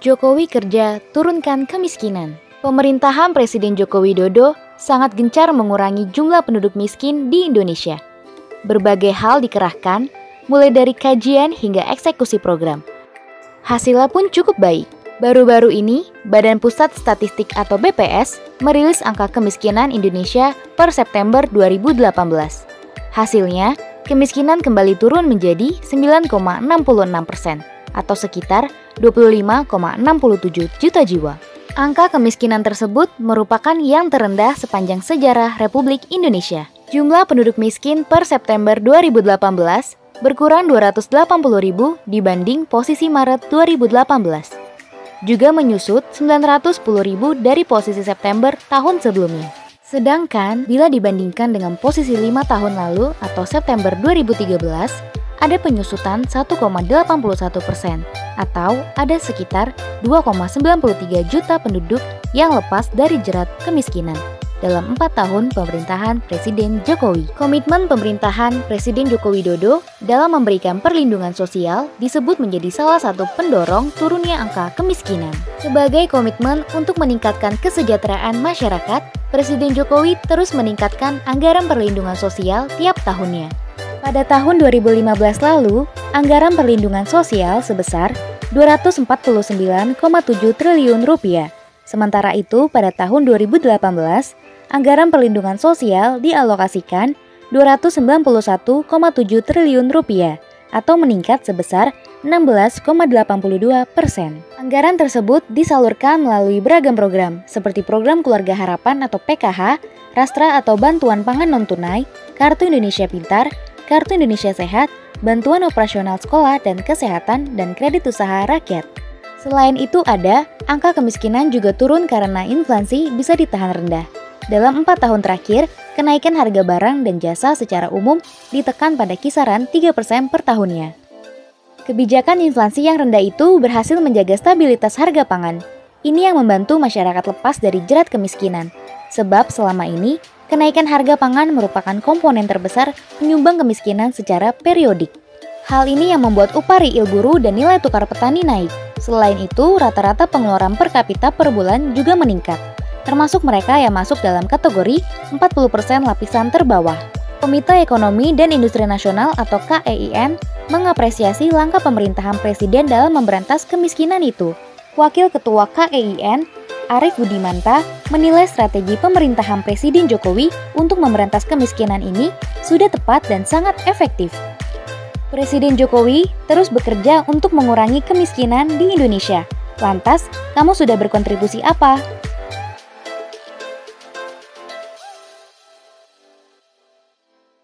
Jokowi kerja turunkan kemiskinan. Pemerintahan Presiden Joko Widodo sangat gencar mengurangi jumlah penduduk miskin di Indonesia. Berbagai hal dikerahkan, mulai dari kajian hingga eksekusi program. Hasilnya pun cukup baik. Baru-baru ini, Badan Pusat Statistik atau BPS merilis angka kemiskinan Indonesia per September 2018. Hasilnya, kemiskinan kembali turun menjadi 9,66% atau sekitar 25,67 juta jiwa. Angka kemiskinan tersebut merupakan yang terendah sepanjang sejarah Republik Indonesia. Jumlah penduduk miskin per September 2018 berkurang 280.000 dibanding posisi Maret 2018. Juga menyusut 910.000 dari posisi September tahun sebelumnya. Sedangkan bila dibandingkan dengan posisi 5 tahun lalu atau September 2013, ada penyusutan 1,81% atau ada sekitar 2,93 juta penduduk yang lepas dari jerat kemiskinan dalam 4 tahun pemerintahan Presiden Jokowi. Komitmen pemerintahan Presiden Joko Widodo dalam memberikan perlindungan sosial disebut menjadi salah satu pendorong turunnya angka kemiskinan. Sebagai komitmen untuk meningkatkan kesejahteraan masyarakat, Presiden Jokowi terus meningkatkan anggaran perlindungan sosial tiap tahunnya. Pada tahun 2015 lalu, anggaran perlindungan sosial sebesar 249,7 triliun rupiah. Sementara itu, pada tahun 2018, anggaran perlindungan sosial dialokasikan 291,7 triliun rupiah atau meningkat sebesar 16,82%. Anggaran tersebut disalurkan melalui beragam program seperti Program Keluarga Harapan atau PKH, Rastra atau Bantuan Pangan Non-Tunai, Kartu Indonesia Pintar, Kartu Indonesia Sehat, Bantuan Operasional Sekolah dan Kesehatan, dan Kredit Usaha Rakyat. Selain itu ada, angka kemiskinan juga turun karena inflasi bisa ditahan rendah. Dalam 4 tahun terakhir, kenaikan harga barang dan jasa secara umum ditekan pada kisaran 3% per tahunnya. Kebijakan inflasi yang rendah itu berhasil menjaga stabilitas harga pangan. Ini yang membantu masyarakat lepas dari jerat kemiskinan. Sebab selama ini, kenaikan harga pangan merupakan komponen terbesar penyumbang kemiskinan secara periodik. Hal ini yang membuat upah real buruh dan nilai tukar petani naik. Selain itu, rata-rata pengeluaran per kapita per bulan juga meningkat, termasuk mereka yang masuk dalam kategori 40% lapisan terbawah. Komite Ekonomi dan Industri Nasional atau KEIN mengapresiasi langkah pemerintahan Presiden dalam memberantas kemiskinan itu. Wakil Ketua KEIN, Arief Budimanta, menilai strategi pemerintahan Presiden Jokowi untuk memberantas kemiskinan ini sudah tepat dan sangat efektif. Presiden Jokowi terus bekerja untuk mengurangi kemiskinan di Indonesia. Lantas, kamu sudah berkontribusi apa?